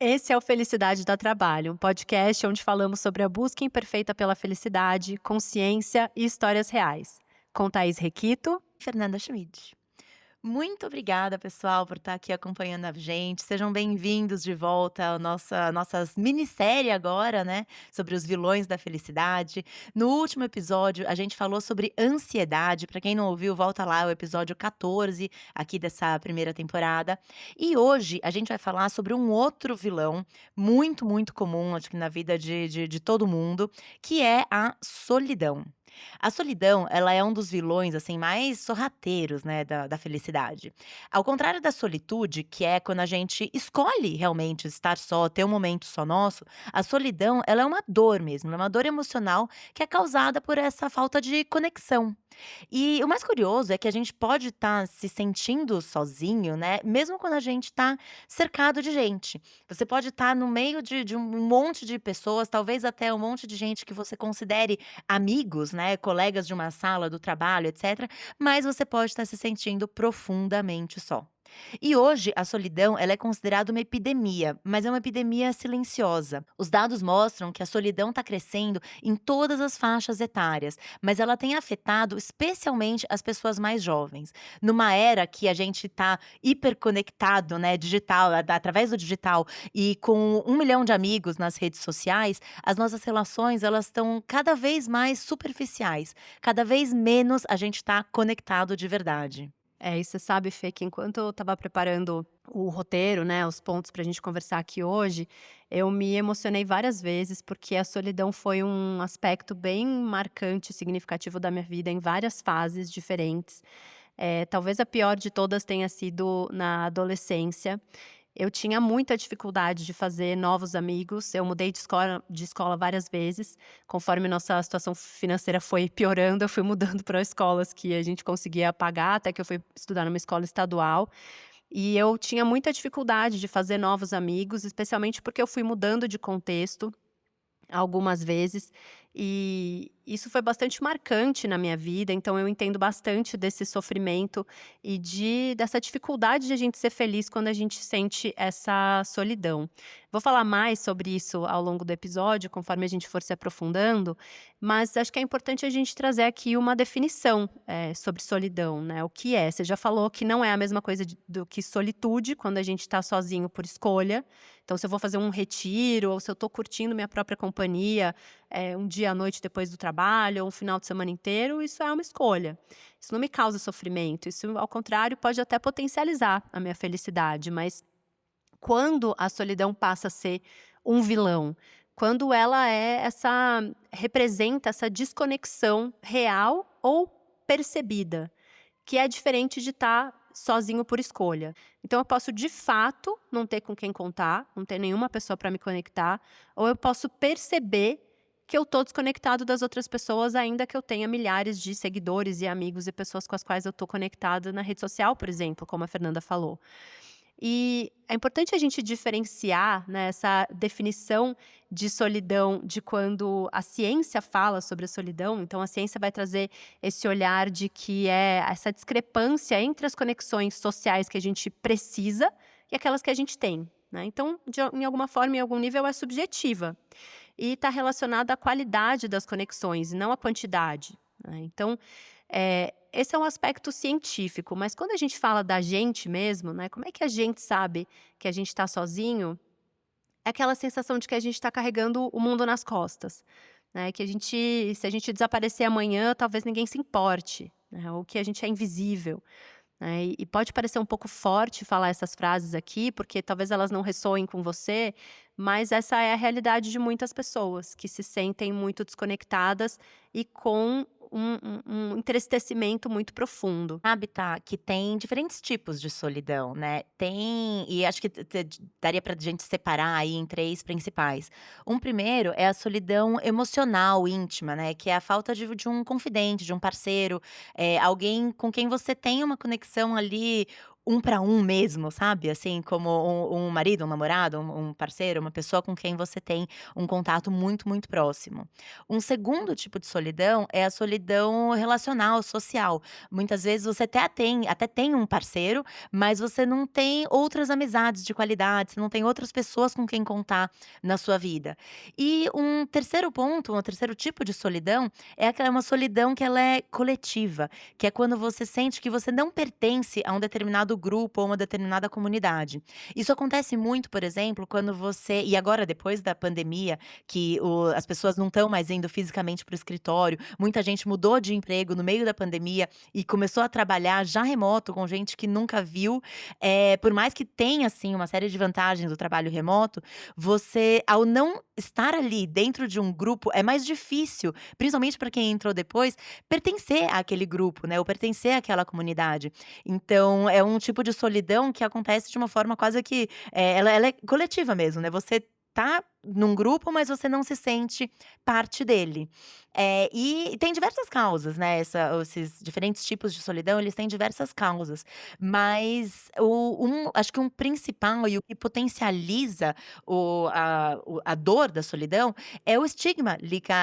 Esse é o Felicidade dá Trabalho, um podcast onde falamos sobre a busca imperfeita pela felicidade, consciência e histórias reais. Com Thaís Requito. Fernanda Schmidt. Muito obrigada, pessoal, por estar aqui acompanhando a gente. Sejam bem-vindos de volta à nossas minissérie agora, né, sobre os vilões da felicidade. No último episódio, a gente falou sobre ansiedade. Para quem não ouviu, volta lá, é o episódio 14 aqui dessa primeira temporada. E hoje a gente vai falar sobre um outro vilão muito, muito comum, acho que na vida de todo mundo, que é a solidão. A solidão, ela é um dos vilões, assim, mais sorrateiros, né, da felicidade. Ao contrário da solitude, que é quando a gente escolhe realmente estar só, ter um momento só nosso, a solidão, ela é uma dor mesmo, é uma dor emocional que é causada por essa falta de conexão. E o mais curioso é que a gente pode estar se sentindo sozinho, né, mesmo quando a gente está cercado de gente. Você pode estar no meio de um monte de pessoas, talvez até um monte de gente que você considere amigos, né, colegas de uma sala do trabalho, etcétera, mas você pode estar se sentindo profundamente só. E hoje a solidão ela é considerada uma epidemia, mas é uma epidemia silenciosa. Os dados mostram que a solidão está crescendo em todas as faixas etárias, mas ela tem afetado especialmente as pessoas mais jovens. Numa era que a gente está hiperconectado, né, digital, através do digital e com 1 milhão de amigos nas redes sociais, as nossas relações elas estão cada vez mais superficiais, cada vez menos a gente está conectado de verdade. E você sabe, Fê, que enquanto eu estava preparando o roteiro, né, os pontos para a gente conversar aqui hoje, eu me emocionei várias vezes, porque a solidão foi um aspecto bem marcante e significativo da minha vida em várias fases diferentes. Talvez a pior de todas tenha sido na adolescência. Eu tinha muita dificuldade de fazer novos amigos, eu mudei de escola várias vezes, conforme nossa situação financeira foi piorando, eu fui mudando para escolas que a gente conseguia pagar, até que eu fui estudar numa escola estadual, e eu tinha muita dificuldade de fazer novos amigos, especialmente porque eu fui mudando de contexto algumas vezes, e isso foi bastante marcante na minha vida, então eu entendo bastante desse sofrimento e dessa dificuldade de a gente ser feliz quando a gente sente essa solidão. Vou falar mais sobre isso ao longo do episódio, conforme a gente for se aprofundando, mas acho que é importante a gente trazer aqui uma definição, sobre solidão, né, o que é. Você já falou que não é a mesma coisa do que solitude, quando a gente está sozinho por escolha, então se eu vou fazer um retiro ou se eu estou curtindo minha própria companhia, um dia à noite depois do trabalho ou um final de semana inteiro, isso é uma escolha. Isso não me causa sofrimento, isso ao contrário pode até potencializar a minha felicidade, mas quando a solidão passa a ser um vilão, quando ela representa essa desconexão real ou percebida, que é diferente de estar sozinho por escolha. Então eu posso de fato não ter com quem contar, não ter nenhuma pessoa para me conectar, ou eu posso perceber que eu tô desconectado das outras pessoas, ainda que eu tenha milhares de seguidores e amigos e pessoas com as quais eu tô conectada na rede social, por exemplo, como a Fernanda falou. E é importante a gente diferenciar, né, essa definição de solidão de quando a ciência fala sobre a solidão. Então, a ciência vai trazer esse olhar de que é essa discrepância entre as conexões sociais que a gente precisa e aquelas que a gente tem, né. Então, em alguma forma, em algum nível, é subjetiva e está relacionada à qualidade das conexões e não à quantidade, né. Então, esse é um aspecto científico, mas quando a gente fala da gente mesmo, né, como é que a gente sabe que a gente está sozinho? É aquela sensação de que a gente está carregando o mundo nas costas, né, que se a gente desaparecer amanhã, talvez ninguém se importe, né, ou que a gente é invisível, né. E pode parecer um pouco forte falar essas frases aqui, porque talvez elas não ressoem com você, mas essa é a realidade de muitas pessoas que se sentem muito desconectadas e com um entristecimento muito profundo. Sabe, tá, que tem diferentes tipos de solidão, né. Tem e acho que daria pra gente separar aí em 3 principais. Um primeiro é a solidão emocional, íntima, né, que é a falta de um confidente, de um parceiro, alguém com quem você tem uma conexão ali um para um mesmo, sabe, assim, como um marido, um namorado, um parceiro, uma pessoa com quem você tem um contato muito, muito próximo. Um segundo tipo de solidão é a solidão relacional, social. Muitas vezes você até tem um parceiro, mas você não tem outras amizades de qualidade, você não tem outras pessoas com quem contar na sua vida. E um terceiro tipo de solidão é uma solidão que ela é coletiva, que é quando você sente que você não pertence a um determinado grupo ou uma determinada comunidade. Isso acontece muito, por exemplo, quando você e agora depois da pandemia, que as pessoas não estão mais indo fisicamente para o escritório, muita gente mudou de emprego no meio da pandemia e começou a trabalhar já remoto com gente que nunca viu. Por mais que tenha, assim, uma série de vantagens do trabalho remoto, você ao não estar ali dentro de um grupo, é mais difícil, principalmente para quem entrou depois, pertencer àquele grupo, né, ou pertencer àquela comunidade. Então é um tipo de solidão que acontece de uma forma quase que, ela é coletiva mesmo, né, você tá num grupo, mas você não se sente parte dele. E tem diversas causas, né, esses diferentes tipos de solidão, eles têm diversas causas, mas acho que um principal e o que potencializa a dor da solidão é o estigma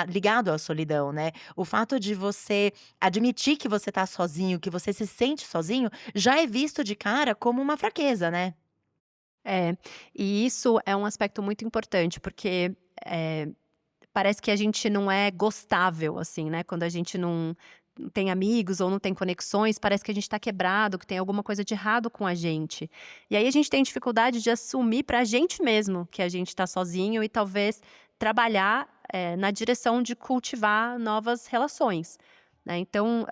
ligado à solidão, né. O fato de você admitir que você tá sozinho, que você se sente sozinho, já é visto de cara como uma fraqueza, né. É, e isso é um aspecto muito importante, porque, eh, parece que a gente não é gostável, assim, né, quando a gente não tem amigos ou não tem conexões, parece que a gente tá quebrado, que tem alguma coisa de errado com a gente. E aí a gente tem dificuldade de assumir pra gente mesmo que a gente tá sozinho e talvez trabalhar, na direção de cultivar novas relações, né. Então,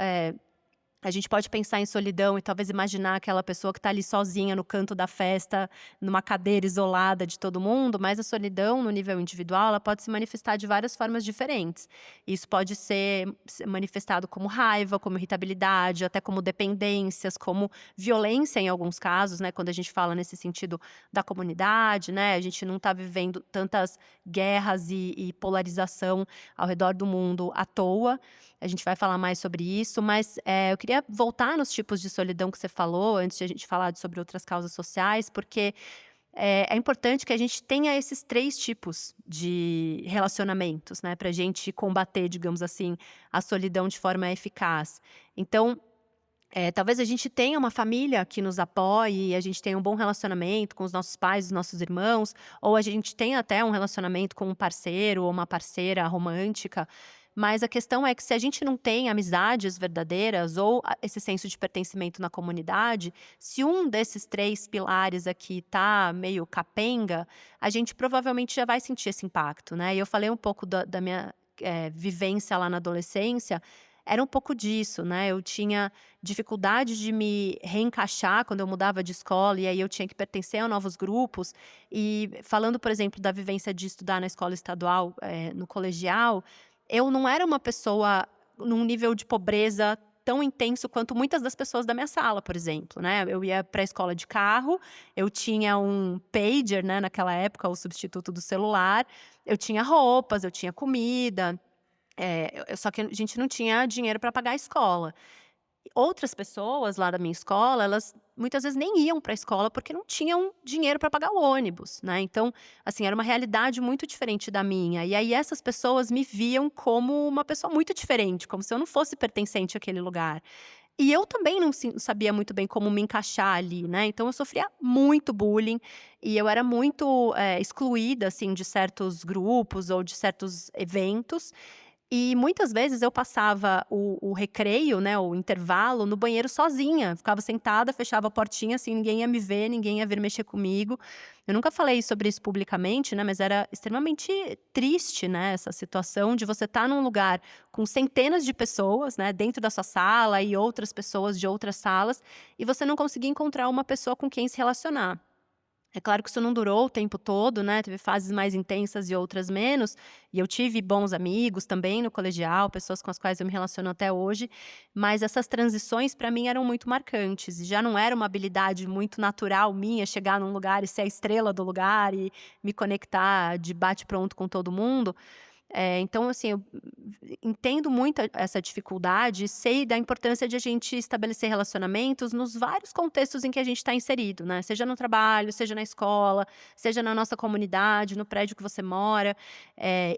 a gente pode pensar em solidão e talvez imaginar aquela pessoa que está ali sozinha no canto da festa, numa cadeira isolada de todo mundo, mas a solidão no nível individual, ela pode se manifestar de várias formas diferentes. Isso pode ser manifestado como raiva, como irritabilidade, até como dependências, como violência em alguns casos, né, quando a gente fala nesse sentido da comunidade, né, a gente não está vivendo tantas guerras e polarização ao redor do mundo à toa. A gente vai falar mais sobre isso, mas, eu queria voltar nos tipos de solidão que você falou, antes de a gente falar sobre outras causas sociais, porque, é importante que a gente tenha esses 3 tipos de relacionamentos, né, pra gente combater, digamos assim, a solidão de forma eficaz. Então, talvez a gente tenha uma família que nos apoie, a gente tenha um bom relacionamento com os nossos pais, os nossos irmãos, ou a gente tenha até um relacionamento com um parceiro ou uma parceira romântica, mas a questão é que se a gente não tem amizades verdadeiras ou esse senso de pertencimento na comunidade, se um desses 3 pilares aqui tá meio capenga, a gente provavelmente já vai sentir esse impacto, né. E eu falei um pouco da minha, vivência lá na adolescência, era um pouco disso, né, eu tinha dificuldade de me reencaixar quando eu mudava de escola, e aí eu tinha que pertencer a novos grupos. E falando, por exemplo, da vivência de estudar na escola estadual, no colegial, eu não era uma pessoa num nível de pobreza tão intenso quanto muitas das pessoas da minha sala, por exemplo, né. Eu ia para a escola de carro, eu tinha um pager, né, naquela época, o substituto do celular, eu tinha roupas, eu tinha comida, só que a gente não tinha dinheiro para pagar a escola. Outras pessoas lá da minha escola, elas muitas vezes nem iam para a escola, porque não tinham dinheiro para pagar o ônibus, né. Então, assim, era uma realidade muito diferente da minha. E aí essas pessoas me viam como uma pessoa muito diferente, como se eu não fosse pertencente àquele lugar. E eu também não sabia muito bem como me encaixar ali, né. Então eu sofria muito bullying e eu era muito, excluída, assim, de certos grupos ou de certos eventos. E muitas vezes eu passava o recreio, né, o intervalo, no banheiro sozinha, ficava sentada, fechava a portinha, assim, ninguém ia me ver, ninguém ia vir mexer comigo. Eu nunca falei sobre isso publicamente, né, mas era extremamente triste, né, essa situação de você estar num lugar com centenas de pessoas, né, dentro da sua sala e outras pessoas de outras salas, e você não conseguir encontrar uma pessoa com quem se relacionar. É claro que isso não durou o tempo todo, né, teve fases mais intensas e outras menos, e eu tive bons amigos também no colegial, pessoas com as quais eu me relaciono até hoje, mas essas transições para mim eram muito marcantes, e já não era uma habilidade muito natural minha chegar num lugar e ser a estrela do lugar e me conectar de bate pronto com todo mundo. Então, assim, eu entendo muito essa dificuldade, sei da importância de a gente estabelecer relacionamentos nos vários contextos em que a gente está inserido, né, seja no trabalho, seja na escola, seja na nossa comunidade, no prédio que você mora,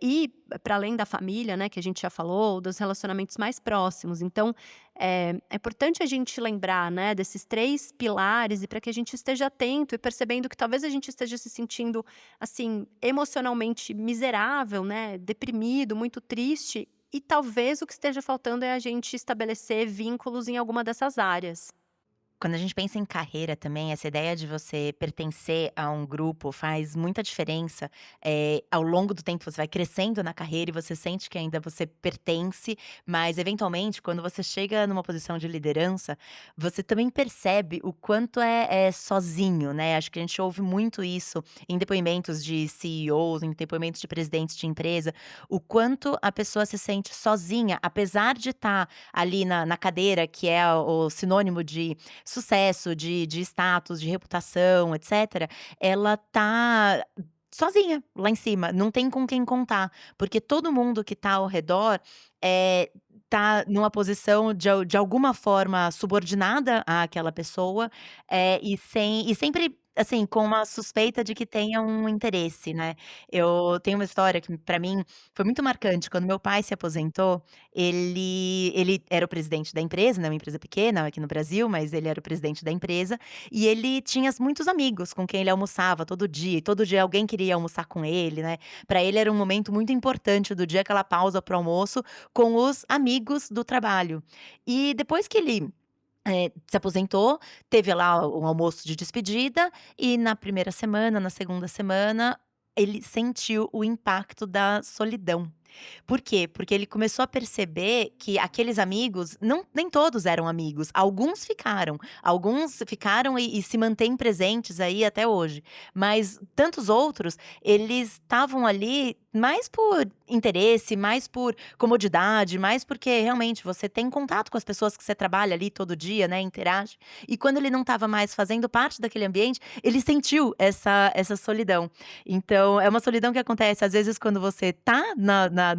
e para além da família, né, que a gente já falou, dos relacionamentos mais próximos. Então, é importante a gente lembrar, né, desses 3 pilares e para que a gente esteja atento e percebendo que talvez a gente esteja se sentindo, assim, emocionalmente miserável, né, deprimido, muito triste, e talvez o que esteja faltando é a gente estabelecer vínculos em alguma dessas áreas. Quando a gente pensa em carreira também, essa ideia de você pertencer a um grupo faz muita diferença. Ao longo do tempo você vai crescendo na carreira e você sente que ainda você pertence, mas eventualmente quando você chega numa posição de liderança, você também percebe o quanto é sozinho, né. Acho que a gente ouve muito isso em depoimentos de CEOs, em depoimentos de presidentes de empresa, o quanto a pessoa se sente sozinha, apesar de estar ali na cadeira que é o sinônimo de sucesso, de status, de reputação, etcétera, ela tá sozinha lá em cima, não tem com quem contar, porque todo mundo que tá ao redor, eh, tá numa posição de alguma forma subordinada àquela pessoa, e sempre, assim, com uma suspeita de que tenha um interesse, né. Eu tenho uma história que pra mim foi muito marcante, quando meu pai se aposentou, ele era o presidente da empresa, né, uma empresa pequena aqui no Brasil, mas ele era o presidente da empresa, e ele tinha muitos amigos com quem ele almoçava todo dia, e todo dia alguém queria almoçar com ele, né. Pra ele era um momento muito importante do dia, aquela pausa para o almoço com os amigos do trabalho. E depois que ele se aposentou, teve lá um almoço de despedida e na primeira semana, na segunda semana, ele sentiu o impacto da solidão. Por quê? Porque ele começou a perceber que aqueles amigos não nem todos eram amigos, alguns ficaram e se mantêm presentes aí até hoje, mas tantos outros, eles estavam ali mais por interesse, mais por comodidade, mais porque realmente você tem contato com as pessoas que você trabalha ali todo dia, né, interage, e quando ele não estava mais fazendo parte daquele ambiente, ele sentiu essa solidão. Então, é uma solidão que acontece, às vezes, quando você tá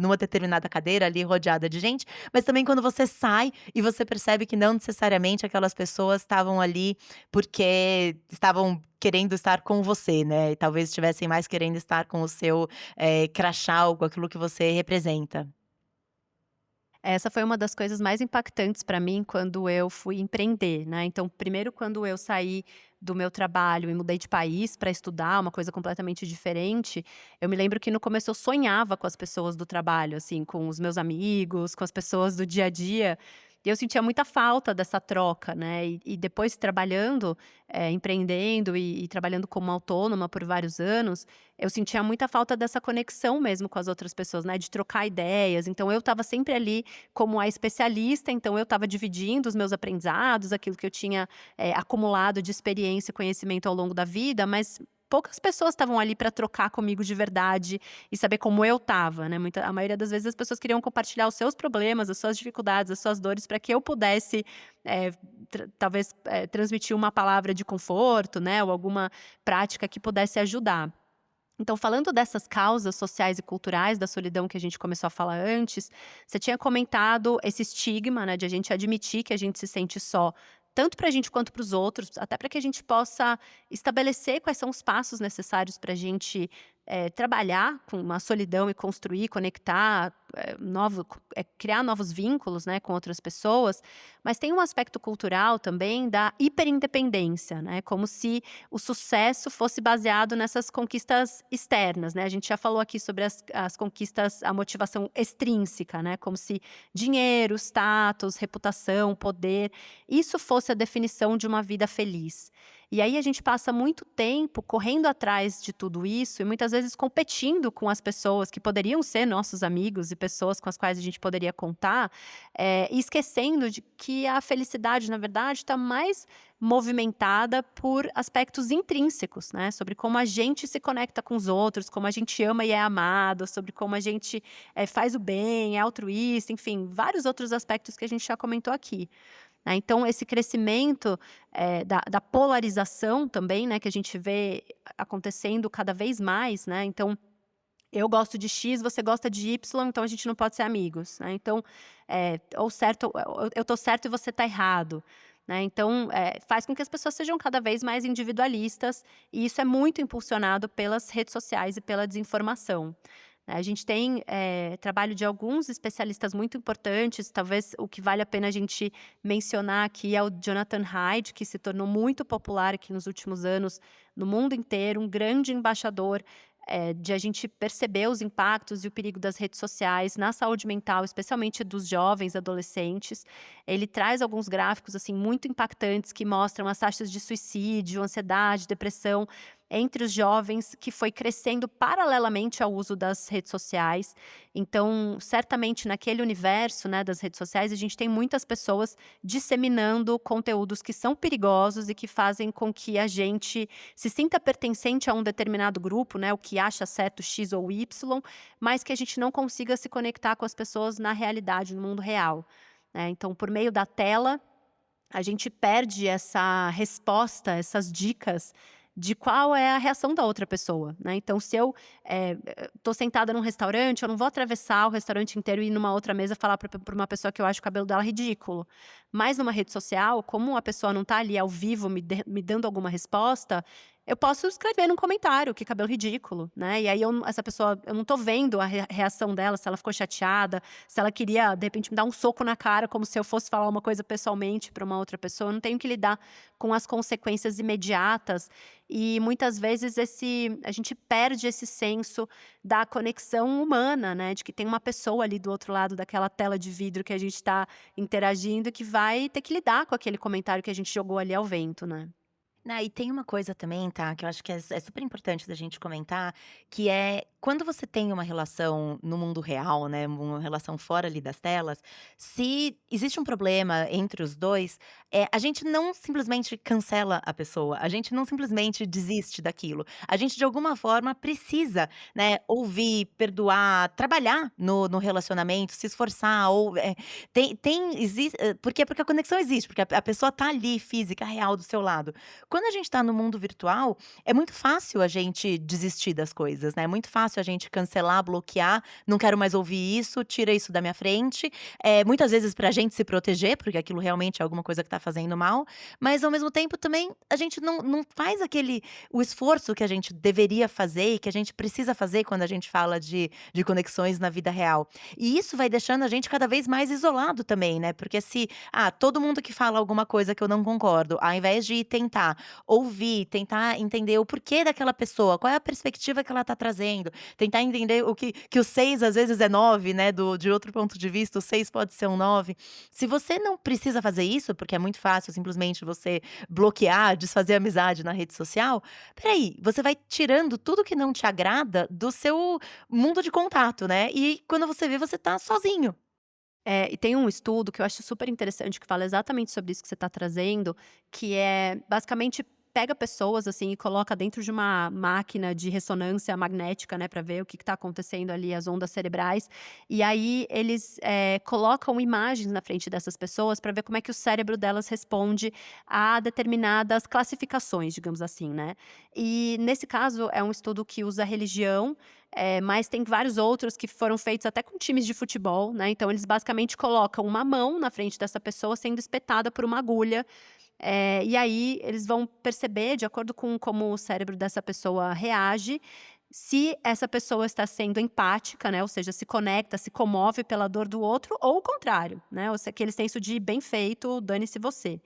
numa determinada cadeira ali rodeada de gente, mas também quando você sai e você percebe que não necessariamente aquelas pessoas estavam ali porque estavam querendo estar com você, né, e talvez estivessem mais querendo estar com o seu, crachá ou com aquilo que você representa. Essa foi uma das coisas mais impactantes para mim quando eu fui empreender, né. Então, primeiro quando eu saí do meu trabalho e mudei de país para estudar, uma coisa completamente diferente, eu me lembro que no começo eu sonhava com as pessoas do trabalho, assim, com os meus amigos, com as pessoas do dia a dia, e eu sentia muita falta dessa troca, né. E depois trabalhando, empreendendo e trabalhando como autônoma por vários anos, eu sentia muita falta dessa conexão mesmo com as outras pessoas, né, de trocar ideias. Então eu estava sempre ali como a especialista, então eu estava dividindo os meus aprendizados, aquilo que eu tinha, acumulado de experiência e conhecimento ao longo da vida, mas poucas pessoas estavam ali para trocar comigo de verdade e saber como eu estava, né. A maioria das vezes as pessoas queriam compartilhar os seus problemas, as suas dificuldades, as suas dores para que eu pudesse, eh, talvez, transmitir uma palavra de conforto, né, ou alguma prática que pudesse ajudar. Então, falando dessas causas sociais e culturais da solidão que a gente começou a falar antes, você tinha comentado esse estigma, né, de a gente admitir que a gente se sente só, tanto para a gente quanto para os outros, até para que a gente possa estabelecer quais são os passos necessários para a gente trabalhar com uma solidão e construir, conectar, criar novos vínculos, né, com outras pessoas. Mas tem um aspecto cultural também da hiperindependência, né, como se o sucesso fosse baseado nessas conquistas externas, né. A gente já falou aqui sobre as conquistas, a motivação extrínseca, né, como se dinheiro, status, reputação, poder, isso fosse a definição de uma vida feliz. E aí a gente passa muito tempo correndo atrás de tudo isso e muitas vezes competindo com as pessoas que poderiam ser nossos amigos e pessoas com as quais a gente poderia contar, e esquecendo de que a felicidade, na verdade, está mais movimentada por aspectos intrínsecos, né, sobre como a gente se conecta com os outros, como a gente ama e é amado, sobre como a gente, faz o bem, é altruísta, enfim, vários outros aspectos que a gente já comentou aqui, né. Então esse crescimento, da polarização também, né, que a gente vê acontecendo cada vez mais, né, então eu gosto de X, você gosta de Y, então a gente não pode ser amigos, né. Então, ou certo eu tô certo e você tá errado, né. Então, faz com que as pessoas sejam cada vez mais individualistas, e isso é muito impulsionado pelas redes sociais e pela desinformação. A gente tem, trabalho de alguns especialistas muito importantes, talvez o que vale a pena a gente mencionar aqui é o Jonathan Haidt, que se tornou muito popular aqui nos últimos anos no mundo inteiro, um grande embaixador, de a gente perceber os impactos e o perigo das redes sociais na saúde mental, especialmente dos jovens, adolescentes. Ele traz alguns gráficos, assim, muito impactantes que mostram as taxas de suicídio, ansiedade, depressão entre os jovens, que foi crescendo paralelamente ao uso das redes sociais. Então, certamente naquele universo, né, das redes sociais, a gente tem muitas pessoas disseminando conteúdos que são perigosos e que fazem com que a gente se sinta pertencente a um determinado grupo, né, o que acha certo X ou Y, mas que a gente não consiga se conectar com as pessoas na realidade, no mundo real, né. Então, por meio da tela, a gente perde essa resposta, essas dicas de qual é a reação da outra pessoa, né. Então se eu, tô sentada num restaurante, eu não vou atravessar o restaurante inteiro e ir numa outra mesa falar pra uma pessoa que eu acho o cabelo dela ridículo. Mas numa rede social, como a pessoa não tá ali ao vivo me dando alguma resposta, eu posso escrever num comentário: "Que cabelo ridículo", né. E aí essa pessoa, eu não tô vendo a reação dela, se ela ficou chateada, se ela queria, de repente, me dar um soco na cara, como se eu fosse falar uma coisa pessoalmente para uma outra pessoa. Eu não tenho que lidar com as consequências imediatas, e muitas vezes a gente perde esse senso da conexão humana, né, de que tem uma pessoa ali do outro lado daquela tela de vidro que a gente está interagindo, que vai ter que lidar com aquele comentário que a gente jogou ali ao vento, né. Ah, e tem uma coisa também, tá, que eu acho que é super importante da gente comentar, que é quando você tem uma relação no mundo real, né, uma relação fora ali das telas, se existe um problema entre os dois, a gente não simplesmente cancela a pessoa, a gente não simplesmente desiste daquilo. A gente, de alguma forma, precisa, né, ouvir, perdoar, trabalhar no relacionamento, se esforçar ou, porque a conexão existe, porque a pessoa tá ali, física, real, do seu lado. Quando a gente está no mundo virtual, é muito fácil a gente desistir das coisas, né, é muito fácil a gente cancelar, bloquear, "não quero mais ouvir isso, tira isso da minha frente", muitas vezes pra gente se proteger, porque aquilo realmente é alguma coisa que tá fazendo mal, mas ao mesmo tempo também a gente não faz o esforço que a gente deveria fazer e que a gente precisa fazer quando a gente fala de conexões na vida real. E isso vai deixando a gente cada vez mais isolado também, né, porque se, todo mundo que fala alguma coisa que eu não concordo, ao invés de tentar ouvir, tentar entender o porquê daquela pessoa, qual é a perspectiva que ela está trazendo, tentar entender o que o 6 às vezes é 9, né, de outro ponto de vista, o 6 pode ser um 9. Se você não precisa fazer isso, porque é muito fácil simplesmente você bloquear, desfazer amizade na rede social, espera aí, você vai tirando tudo que não te agrada do seu mundo de contato, né, e quando você vê, você tá sozinho. E tem um estudo que eu acho super interessante, que fala exatamente sobre isso que você está trazendo, que é basicamente pega pessoas, assim, e coloca dentro de uma máquina de ressonância magnética, né, para ver o que está acontecendo ali, as ondas cerebrais, e aí eles, colocam imagens na frente dessas pessoas para ver como é que o cérebro delas responde a determinadas classificações, digamos assim, né. E nesse caso é um estudo que usa religião, mas tem vários outros que foram feitos até com times de futebol, né, então eles basicamente colocam uma mão na frente dessa pessoa sendo espetada por uma agulha, e aí eles vão perceber, de acordo com como o cérebro dessa pessoa reage, se essa pessoa está sendo empática, né, ou seja, se conecta, se comove pela dor do outro, ou o contrário, né, ou se aquele senso de bem feito, dane-se você.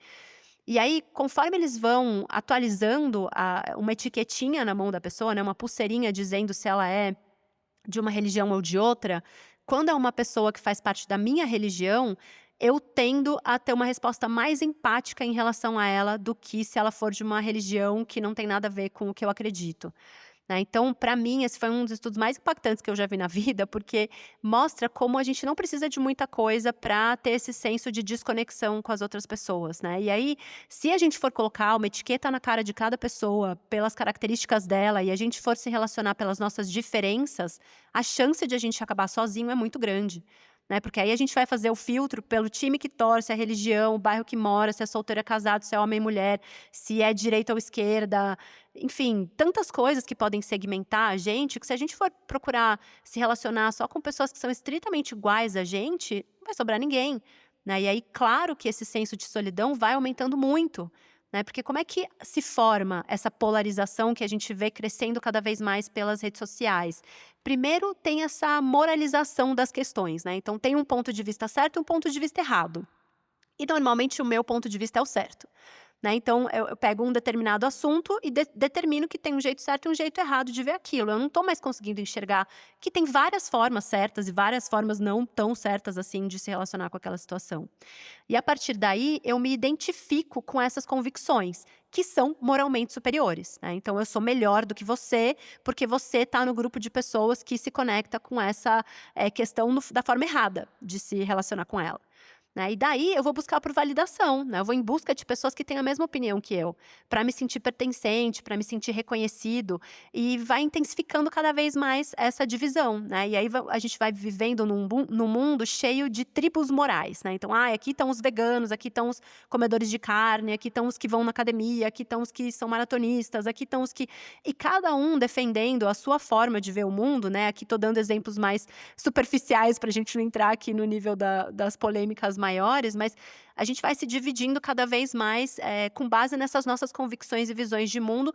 E aí, conforme eles vão atualizando uma etiquetinha na mão da pessoa, né, uma pulseirinha dizendo se ela é de uma religião ou de outra, quando é uma pessoa que faz parte da minha religião, eu tendo a ter uma resposta mais empática em relação a ela do que se ela for de uma religião que não tem nada a ver com o que eu acredito. Né, então, para mim, esse foi um dos estudos mais impactantes que eu já vi na vida, porque mostra como a gente não precisa de muita coisa para ter esse senso de desconexão com as outras pessoas, né. E aí, se a gente for colocar uma etiqueta na cara de cada pessoa pelas características dela e a gente for se relacionar pelas nossas diferenças, a chance de a gente acabar sozinho é muito grande. né, porque aí a gente vai fazer o filtro pelo time que torce, a religião, o bairro que mora, se é solteiro, é casado, se é homem, mulher, se é direita ou esquerda, enfim, tantas coisas que podem segmentar a gente, que se a gente for procurar se relacionar só com pessoas que são estritamente iguais a gente, não vai sobrar ninguém, né. E aí, claro que esse senso de solidão vai aumentando muito, né, porque como é que se forma essa polarização que a gente vê crescendo cada vez mais pelas redes sociais? Primeiro tem essa moralização das questões, né, então tem um ponto de vista certo e um ponto de vista errado. E normalmente o meu ponto de vista é o certo, né, então eu pego um determinado assunto e determino que tem um jeito certo e um jeito errado de ver aquilo. Eu não estou mais conseguindo enxergar que tem várias formas certas e várias formas não tão certas assim de se relacionar com aquela situação. E a partir daí eu me identifico com essas convicções, que são moralmente superiores, né, então eu sou melhor do que você, porque você está no grupo de pessoas que se conecta com essa, questão da forma errada de se relacionar com ela. Né, e daí eu vou buscar por validação, né, eu vou em busca de pessoas que têm a mesma opinião que eu, para me sentir pertencente, para me sentir reconhecido, e vai intensificando cada vez mais essa divisão, né, e aí a gente vai vivendo num mundo cheio de tribos morais, né, então, aqui estão os veganos, aqui estão os comedores de carne, aqui estão os que vão na academia, aqui estão os que são maratonistas, aqui estão os que e cada um defendendo a sua forma de ver o mundo, né, aqui estou dando exemplos mais superficiais para a gente não entrar aqui no nível das polêmicas maiores, mas a gente vai se dividindo cada vez mais, com base nessas nossas convicções e visões de mundo,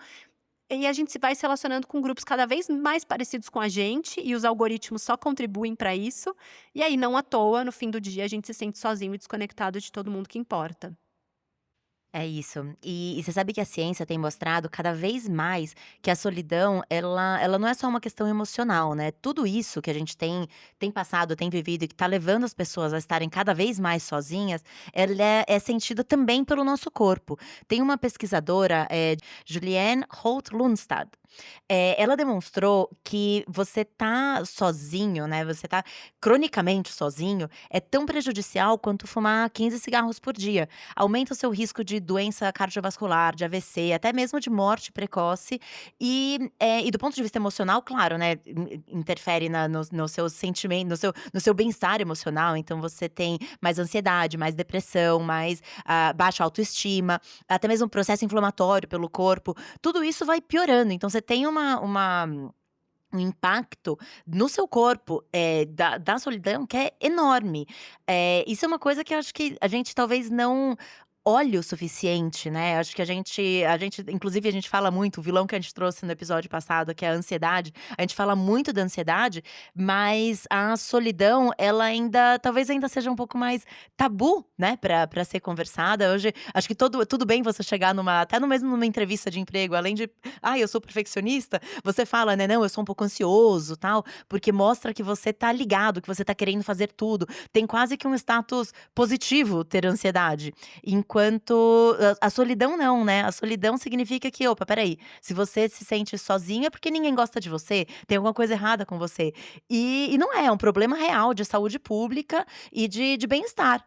e a gente vai se relacionando com grupos cada vez mais parecidos com a gente, e os algoritmos só contribuem para isso, e aí não à toa, no fim do dia, a gente se sente sozinho e desconectado de todo mundo que importa. É isso. E você sabe que a ciência tem mostrado cada vez mais que a solidão, ela não é só uma questão emocional, né. Tudo isso que a gente tem passado, tem vivido e que tá levando as pessoas a estarem cada vez mais sozinhas, ela é sentida também pelo nosso corpo. Tem uma pesquisadora, Juliane Holt-Lunstad, ela demonstrou que você tá sozinho, né, você tá cronicamente sozinho, é tão prejudicial quanto fumar 15 cigarros por dia. Aumenta o seu risco de doença cardiovascular, de AVC, até mesmo de morte precoce e do ponto de vista emocional, claro, né, interfere no seu sentimento, no seu bem-estar emocional, então você tem mais ansiedade, mais depressão, mais, baixa autoestima, até mesmo processo inflamatório pelo corpo, tudo isso vai piorando, então você tem um impacto no seu corpo, da solidão que é enorme. Isso é uma coisa que eu acho que a gente talvez não olhe o suficiente, né, acho que a gente inclusive a gente fala muito, o vilão que a gente trouxe no episódio passado, que é a ansiedade, a gente fala muito da ansiedade, mas a solidão, ela ainda talvez ainda seja um pouco mais tabu, né, pra ser conversada. Hoje, acho que tudo bem você chegar até no mesmo numa entrevista de emprego, além de: "Ai, eu sou perfeccionista", você fala, né: "Não, eu sou um pouco ansioso, tal", porque mostra que você tá ligado, que você tá querendo fazer tudo. Tem quase que um status positivo ter ansiedade. Enquanto a solidão não, né, a solidão significa que: "Opa, espera aí, se você se sente sozinho é porque ninguém gosta de você, tem alguma coisa errada com você". E não é um problema real de saúde pública e de bem-estar.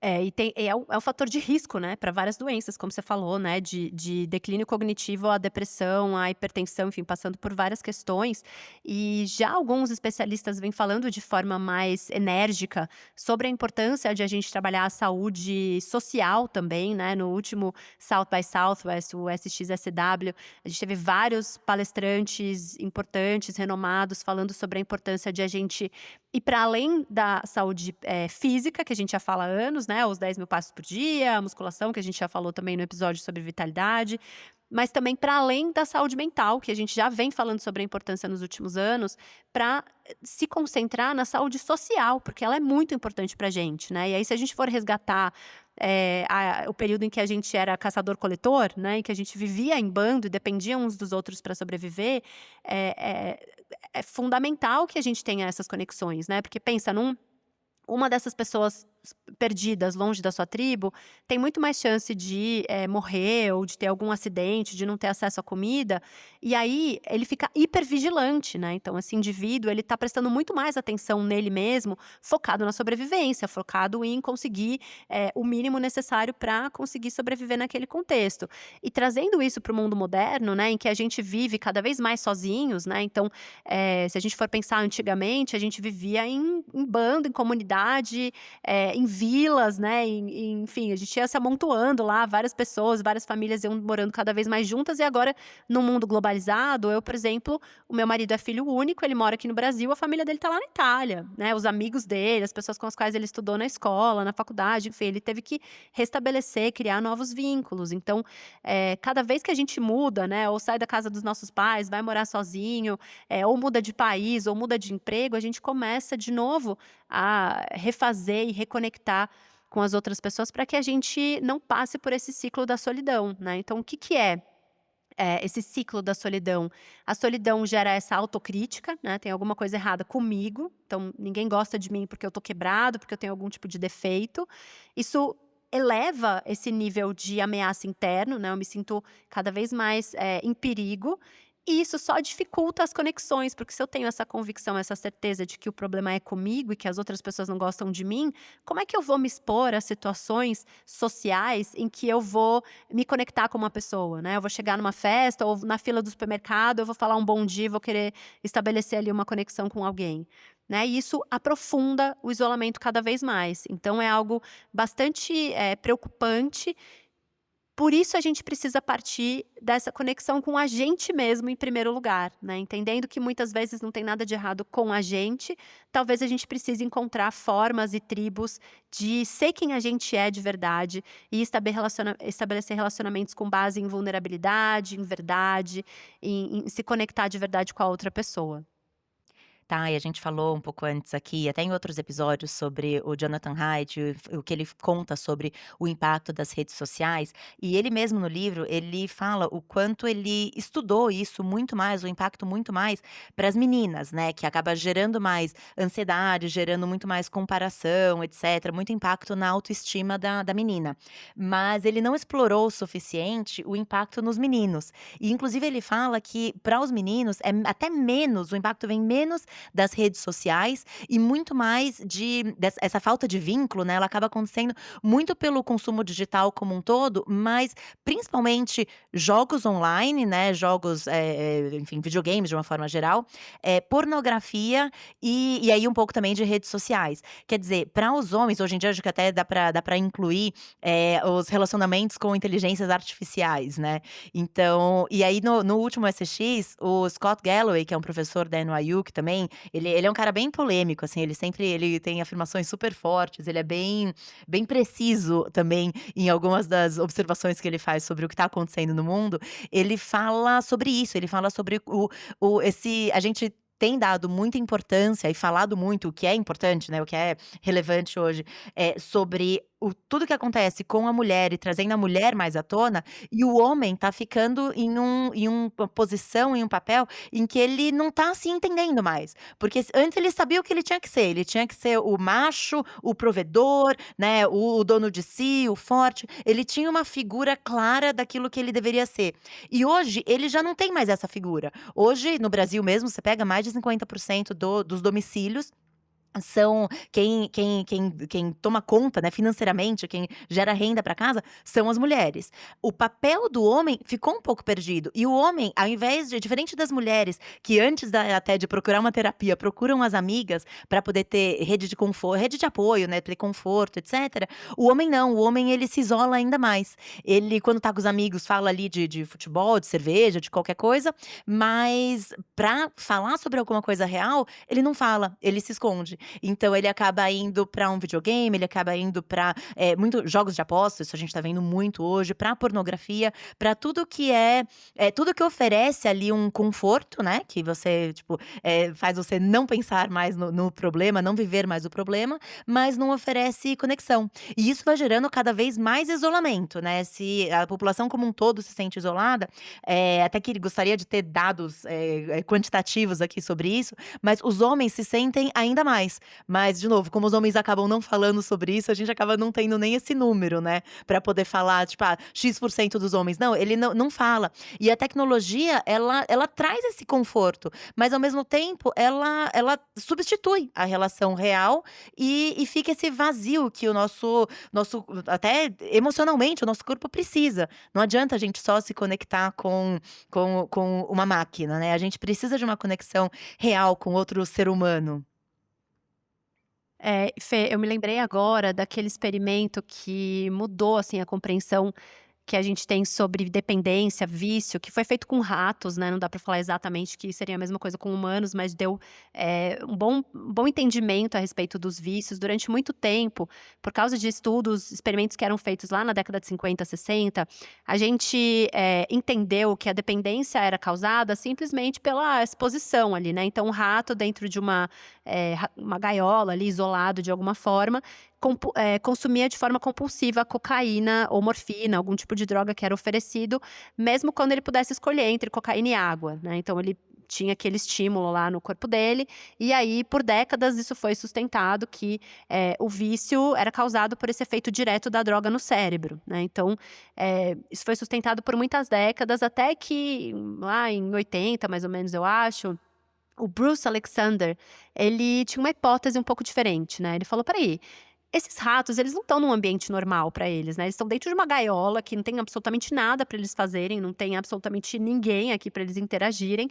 É o fator de risco, né, para várias doenças, como você falou, né, de declínio cognitivo à depressão, à hipertensão, enfim, passando por várias questões. E já alguns especialistas vêm falando de forma mais enérgica sobre a importância de a gente trabalhar a saúde social também, né. No último South by Southwest, o SXSW, a gente teve vários palestrantes importantes, renomados, falando sobre a importância de a gente e para além da saúde, física, que a gente já fala há anos, né, os 10.000 passos por dia, a musculação, que a gente já falou também no episódio sobre vitalidade, mas também para além da saúde mental, que a gente já vem falando sobre a importância nos últimos anos, para se concentrar na saúde social, porque ela é muito importante pra gente, né. E aí se a gente for resgatar, o período em que a gente era caçador-coletor, né, em que a gente vivia em bando e dependia uns dos outros para sobreviver, é é é fundamental que a gente tenha essas conexões, né, porque pensa uma dessas pessoas perdidas longe da sua tribo, tem muito mais chance de, morrer ou de ter algum acidente, de não ter acesso à comida, e aí ele fica hipervigilante, né. Então esse indivíduo, ele tá prestando muito mais atenção nele mesmo, focado na sobrevivência, focado em conseguir, o mínimo necessário para conseguir sobreviver naquele contexto. E trazendo isso para o mundo moderno, né, em que a gente vive cada vez mais sozinhos, né, então, se a gente for pensar antigamente, a gente vivia em bando, em comunidade, em vilas, né, enfim, a gente ia se amontoando lá, várias pessoas, várias famílias iam morando cada vez mais juntas e agora, no mundo globalizado, eu, por exemplo, o meu marido é filho único, ele mora aqui no Brasil, a família dele tá lá na Itália, né, os amigos dele, as pessoas com as quais ele estudou na escola, na faculdade, enfim, ele teve que restabelecer, criar novos vínculos. Então, cada vez que a gente muda, né, ou sai da casa dos nossos pais, vai morar sozinho, ou muda de país, ou muda de emprego, a gente começa de novo a refazer e reconectar com as outras pessoas para que a gente não passe por esse ciclo da solidão, né. Então o que que é, esse ciclo da solidão? A solidão gera essa autocrítica, né, tem alguma coisa errada comigo, então ninguém gosta de mim porque eu tô quebrado, porque eu tenho algum tipo de defeito. Isso eleva esse nível de ameaça interno, né, eu me sinto cada vez mais, em perigo, e isso só dificulta as conexões, porque se eu tenho essa convicção, essa certeza de que o problema é comigo e que as outras pessoas não gostam de mim, como é que eu vou me expor a situações sociais em que eu vou me conectar com uma pessoa, né? Eu vou chegar numa festa ou na fila do supermercado, eu vou falar um bom dia, vou querer estabelecer ali uma conexão com alguém. Né, e isso aprofunda o isolamento cada vez mais. Então é algo bastante, preocupante, por isso a gente precisa partir dessa conexão com a gente mesmo em primeiro lugar, né, entendendo que muitas vezes não tem nada de errado com a gente, talvez a gente precise encontrar formas e tribos de ser quem a gente é de verdade e estabelecer relacionamentos com base em vulnerabilidade, em verdade, em se conectar de verdade com a outra pessoa. Tá, e a gente falou um pouco antes aqui, até em outros episódios, sobre o Jonathan Haidt, o que ele conta sobre o impacto das redes sociais, e ele mesmo no livro, ele fala o quanto ele estudou isso muito mais, o impacto muito mais para as meninas, né, que acaba gerando mais ansiedade, gerando muito mais comparação, etcétera, muito impacto na autoestima da menina. Mas ele não explorou o suficiente o impacto nos meninos. E inclusive ele fala que para os meninos é até menos, o impacto vem menos das redes sociais e muito mais essa falta de vínculo, né, ela acaba acontecendo muito pelo consumo digital como um todo, mas principalmente jogos online, né, jogos, enfim, videogames de uma forma geral, pornografia e aí um pouco também de redes sociais. Quer dizer, para os homens, hoje em dia acho que até dá pra incluir, os relacionamentos com inteligências artificiais, né. Então e aí no último SX, o Scott Galloway, que é um professor da NYU, que também ele é um cara bem polêmico, assim, ele tem afirmações super fortes, ele é bem preciso também em algumas das observações que ele faz sobre o que está acontecendo no mundo. Ele fala sobre isso, ele fala sobre o esse a gente tem dado muita importância e falado muito, o que é importante, né, o que é relevante hoje, sobre tudo que acontece com a mulher e trazendo a mulher mais à tona, e o homem tá ficando em uma posição, em um papel, em que ele não tá se entendendo mais. Porque antes ele sabia o que ele tinha que ser o macho, o provedor, né, o dono de si, o forte, ele tinha uma figura clara daquilo que ele deveria ser. E hoje ele já não tem mais essa figura. Hoje, no Brasil mesmo, você pega mais de 50% dos domicílios são quem toma conta, né, financeiramente, quem gera renda para casa, são as mulheres. O papel do homem ficou um pouco perdido, e o homem, ao invés de diferente das mulheres, que antes da até de procurar uma terapia, procuram as amigas para poder ter rede de apoio, né, ter conforto, etcétera, o homem não, o homem ele se isola ainda mais. Ele, quando tá com os amigos, fala ali de futebol, de cerveja, de qualquer coisa, mas pra falar sobre alguma coisa real, ele não fala, ele se esconde. Então ele acaba indo pra um videogame, ele acaba indo pra, muito jogos de apostas, isso a gente tá vendo muito hoje, pra pornografia, pra tudo que tudo que oferece ali um conforto, né, que você, tipo, faz você não pensar mais no problema, não viver mais o problema, mas não oferece conexão. E isso vai gerando cada vez mais isolamento, né, se a população como um todo se sente isolada, até que ele gostaria de ter dados, quantitativos aqui sobre isso, mas os homens se sentem ainda mais. mais. Mas, de novo, como os homens acabam não falando sobre isso, a gente acaba não tendo nem esse número, né, pra poder falar, tipo, X% dos homens. Não, ele não fala. E a tecnologia, ela traz esse conforto, mas ao mesmo tempo ela substitui a relação real e fica esse vazio que o nosso até emocionalmente, o nosso corpo precisa. Não adianta a gente só se conectar com uma máquina, né, a gente precisa de uma conexão real com outro ser humano. Fê, eu me lembrei agora daquele experimento que mudou, assim, a compreensão que a gente tem sobre dependência, vício, que foi feito com ratos, né, não dá para falar exatamente que seria a mesma coisa com humanos, mas deu, um bom entendimento a respeito dos vícios. Durante muito tempo, por causa de estudos, experimentos que eram feitos lá na década de 50, 60, a gente, entendeu que a dependência era causada simplesmente pela exposição ali, né, então o rato dentro de uma gaiola ali, isolado de alguma forma, consumia de forma compulsiva cocaína ou morfina, algum tipo de droga que era oferecido, mesmo quando ele pudesse escolher entre cocaína e água, né, então ele tinha aquele estímulo lá no corpo dele, e aí por décadas isso foi sustentado que, o vício era causado por esse efeito direto da droga no cérebro, né, então, isso foi sustentado por muitas décadas até que lá em 80 mais ou menos eu acho, o Bruce Alexander, ele tinha uma hipótese um pouco diferente, né, ele falou: "Espera aí, esses ratos, eles não estão num ambiente normal para eles, né, eles estão dentro de uma gaiola que não tem absolutamente nada para eles fazerem, não tem absolutamente ninguém aqui para eles interagirem.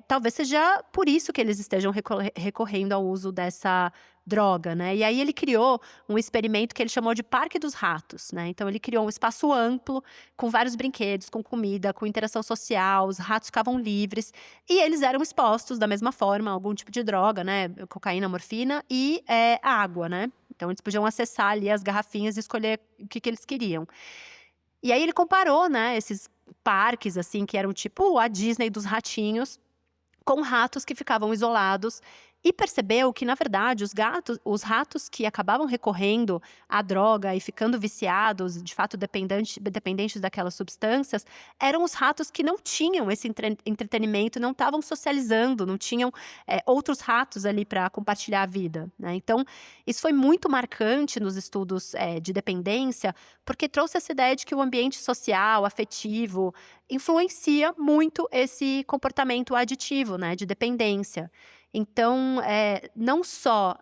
Talvez seja por isso que eles estejam recorrendo ao uso dessa droga, né". E aí ele criou um experimento que ele chamou de Parque dos Ratos, né, então ele criou um espaço amplo, com vários brinquedos, com comida, com interação social, os ratos ficavam livres, e eles eram expostos da mesma forma a algum tipo de droga, né, cocaína, morfina e, água, né. Então eles podiam acessar ali as garrafinhas e escolher o que que eles queriam. E aí ele comparou, né, esses parques, assim, que eram tipo a Disney dos ratinhos, com ratos que ficavam isolados e percebeu que, na verdade, os ratos que acabavam recorrendo à droga e ficando viciados, de fato dependentes daquelas substâncias, eram os ratos que não tinham esse entretenimento, não estavam socializando, não tinham, outros ratos ali para compartilhar a vida, né. Então, isso foi muito marcante nos estudos, de dependência, porque trouxe essa ideia de que o ambiente social, afetivo, influencia muito esse comportamento aditivo, né, de dependência. Então, não só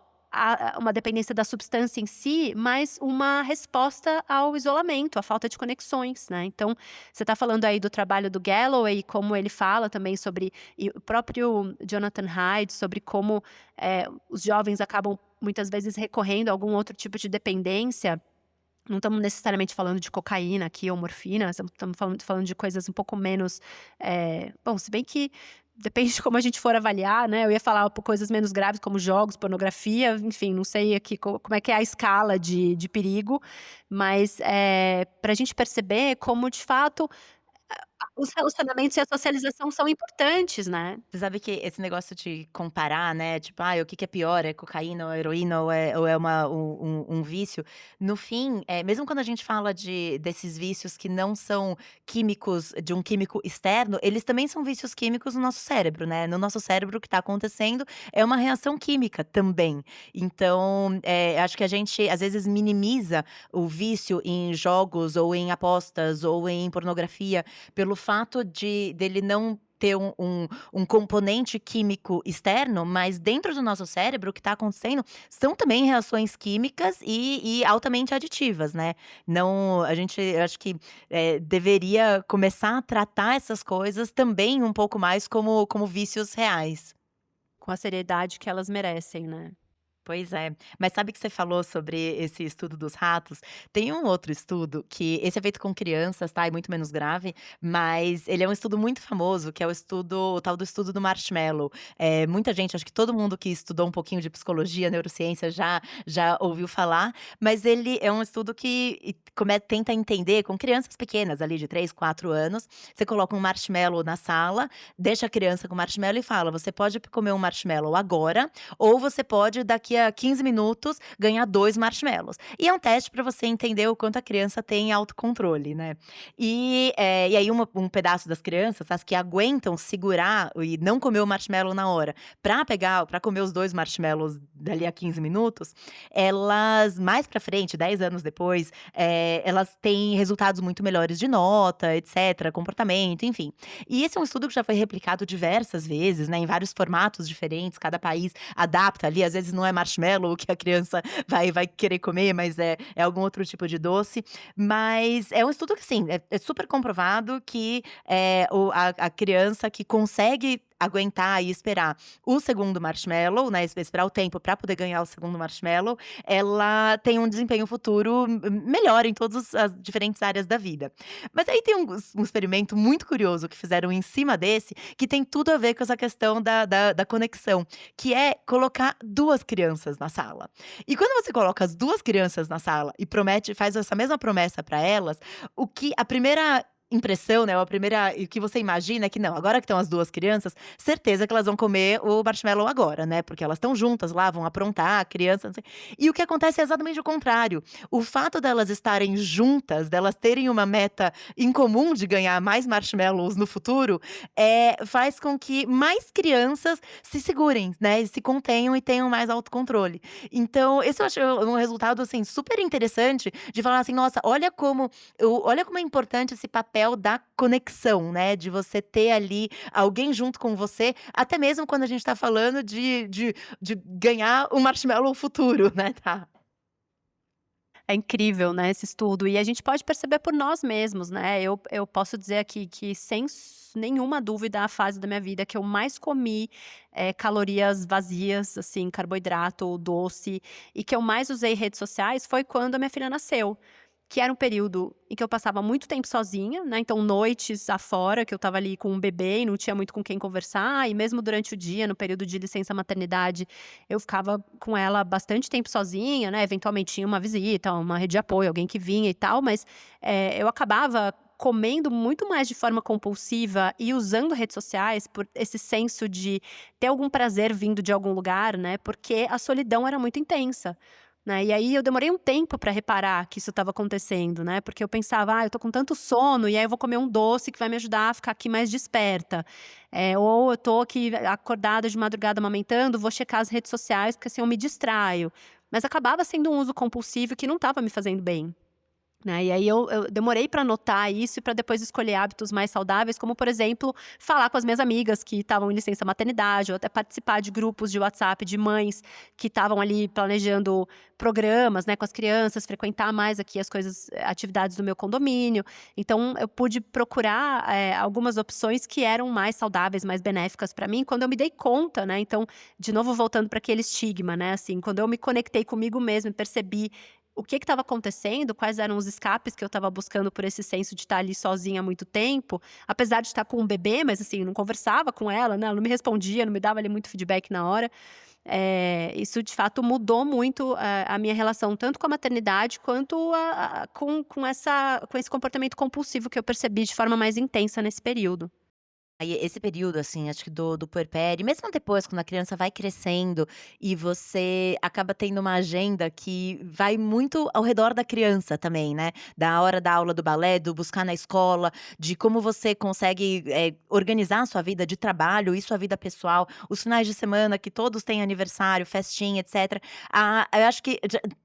uma dependência da substância em si, mas uma resposta ao isolamento, à falta de conexões, né. Então, você está falando aí do trabalho do Galloway, como ele fala também sobre e o próprio Jonathan Haidt, sobre como, os jovens acabam muitas vezes recorrendo a algum outro tipo de dependência. Não estamos necessariamente falando de cocaína aqui ou morfina, estamos falando de coisas um pouco menos, bom, se bem que depende de como a gente for avaliar, né, eu ia falar por coisas menos graves como jogos, pornografia, enfim, não sei aqui como é que é a escala de perigo, mas, pra gente perceber como de fato os relacionamentos e a socialização são importantes, né. Você sabe que esse negócio de comparar, né, tipo: o que que é pior, é cocaína ou é heroína ou é um vício?" No fim, mesmo quando a gente fala desses vícios que não são químicos de um químico externo, eles também são vícios químicos no nosso cérebro, né. No nosso cérebro o que está acontecendo é uma reação química também. Então, acho que a gente às vezes minimiza o vício em jogos ou em apostas ou em pornografia, pelo fato dele não ter um componente químico externo, mas dentro do nosso cérebro o que está acontecendo são também reações químicas e altamente aditivas, né. Não a gente eu acho que, deveria começar a tratar essas coisas também um pouco mais como vícios reais. Com a seriedade que elas merecem, né. Pois é. Mas sabe que você falou sobre esse estudo dos ratos? Tem um outro estudo que esse é feito com crianças, tá, é muito menos grave, mas ele é um estudo muito famoso, que é o tal do estudo do marshmallow. Muita gente, acho que todo mundo que estudou um pouquinho de psicologia, neurociência já ouviu falar, mas ele é um estudo que tenta entender com crianças pequenas ali de 3, 4 anos, você coloca um marshmallow na sala, deixa a criança com o marshmallow e fala: "Você pode comer um marshmallow agora, ou você pode daqui daqui a 15 minutos, ganhar 2 marshmallows. E é um teste para você entender o quanto a criança tem autocontrole, né. E aí um pedaço das crianças, as que aguentam segurar e não comer o marshmallow na hora, para comer os 2 marshmallows dali a 15 minutos, elas mais pra frente, 10 anos depois, elas têm resultados muito melhores de nota, etcétera, comportamento, enfim. E esse é um estudo que já foi replicado diversas vezes, né, em vários formatos diferentes, cada país adapta ali, às vezes não é marshmallow o que a criança vai querer comer, mas é algum outro tipo de doce. Mas é um estudo que, sim, é super comprovado que, a criança que consegue aguentar e esperar o segundo marshmallow, né, esperar o tempo para poder ganhar o segundo marshmallow, ela tem um desempenho futuro melhor em todas as diferentes áreas da vida. Mas aí tem um experimento muito curioso que fizeram em cima desse, que tem tudo a ver com essa questão da conexão, que é colocar 2 crianças na sala. E quando você coloca as 2 crianças na sala e faz essa mesma promessa para elas, a primeira impressão, né, ou a primeira o que você imagina é que não, agora que estão as 2 crianças, certeza que elas vão comer o marshmallow agora, né, porque elas estão juntas lá, vão aprontar, a criança não sei, e o que acontece é exatamente o contrário. O fato delas estarem juntas, delas terem uma meta em comum de ganhar mais marshmallows no futuro, faz com que mais crianças se segurem, né, e se contenham e tenham mais autocontrole. Então, esse eu acho um resultado, assim, super interessante de falar assim: "Nossa, olha como é importante esse papel da conexão, né, de você ter ali alguém junto com você, até mesmo quando a gente tá falando de ganhar um marshmallow futuro, né, tá. É incrível, né, esse estudo. E a gente pode perceber por nós mesmos, né. Eu posso dizer aqui que sem nenhuma dúvida a fase da minha vida que eu mais comi, calorias vazias, assim, carboidrato, doce, e que eu mais usei redes sociais foi quando a minha filha nasceu. Que era um período em que eu passava muito tempo sozinha, né, então noites afora, que eu estava ali com um bebê e não tinha muito com quem conversar, e mesmo durante o dia, no período de licença maternidade, eu ficava com ela bastante tempo sozinha, né, eventualmente tinha uma visita, uma rede de apoio, alguém que vinha e tal, mas, eu acabava comendo muito mais de forma compulsiva e usando redes sociais por esse senso de ter algum prazer vindo de algum lugar, né, porque a solidão era muito intensa. Né, e aí eu demorei um tempo para reparar que isso estava acontecendo, né, porque eu pensava: "Ah, eu tô com tanto sono e aí eu vou comer um doce que vai me ajudar a ficar aqui mais desperta". Ou eu tô aqui acordada de madrugada amamentando, vou checar as redes sociais, porque assim eu me distraio. Mas acabava sendo um uso compulsivo que não estava me fazendo bem. Né, e aí eu demorei para notar isso e para depois escolher hábitos mais saudáveis, como, por exemplo, falar com as minhas amigas que estavam em licença maternidade ou até participar de grupos de WhatsApp de mães que estavam ali planejando programas, né, com as crianças, frequentar mais aqui as coisas atividades do meu condomínio. Então eu pude procurar, algumas opções que eram mais saudáveis, mais benéficas para mim, quando eu me dei conta, né, então, de novo voltando para aquele estigma, né, assim, quando eu me conectei comigo mesma e percebi o que estava acontecendo, quais eram os escapes que eu estava buscando por esse senso de estar ali sozinha há muito tempo, apesar de estar com um bebê, mas assim, não conversava com ela, né, ela não me respondia, não me dava ali muito feedback na hora. Isso de fato mudou muito a minha relação tanto com a maternidade quanto com esse comportamento compulsivo que eu percebi de forma mais intensa nesse período. Aí esse período, assim, acho que do puerpério, mesmo depois quando a criança vai crescendo e você acaba tendo uma agenda que vai muito ao redor da criança também, né, da hora da aula do balé, do buscar na escola, de como você consegue, organizar a sua vida de trabalho e sua vida pessoal, os finais de semana que todos têm aniversário, festinha, etcétera. Eu acho que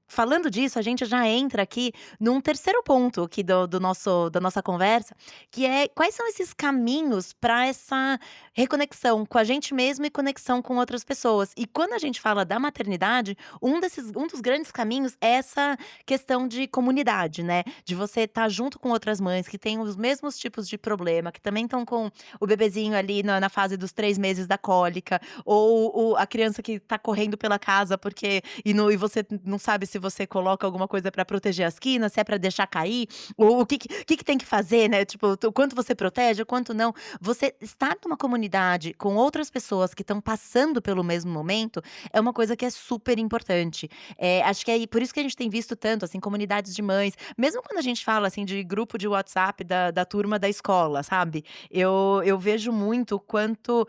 falando disso, a gente já entra aqui num terceiro ponto aqui da nossa conversa, que é quais são esses caminhos para essa reconexão com a gente mesmo e conexão com outras pessoas. E quando a gente fala da maternidade, um dos grandes caminhos é essa questão de comunidade, né, de você estar junto com outras mães que têm os mesmos tipos de problema, que também estão com o bebezinho ali na fase dos 3 meses da cólica, ou a criança que está correndo pela casa porque e você não sabe se você coloca alguma coisa para proteger as quinas, se é para deixar cair, ou o que tem que fazer, né, tipo, o quanto você protege, o quanto não. Você você estar numa comunidade com outras pessoas que estão passando pelo mesmo momento, é uma coisa que é super importante. Acho que é por isso que a gente tem visto tanto, assim, comunidades de mães, mesmo quando a gente fala, assim, de grupo de WhatsApp da turma da escola, sabe, eu vejo muito o quanto,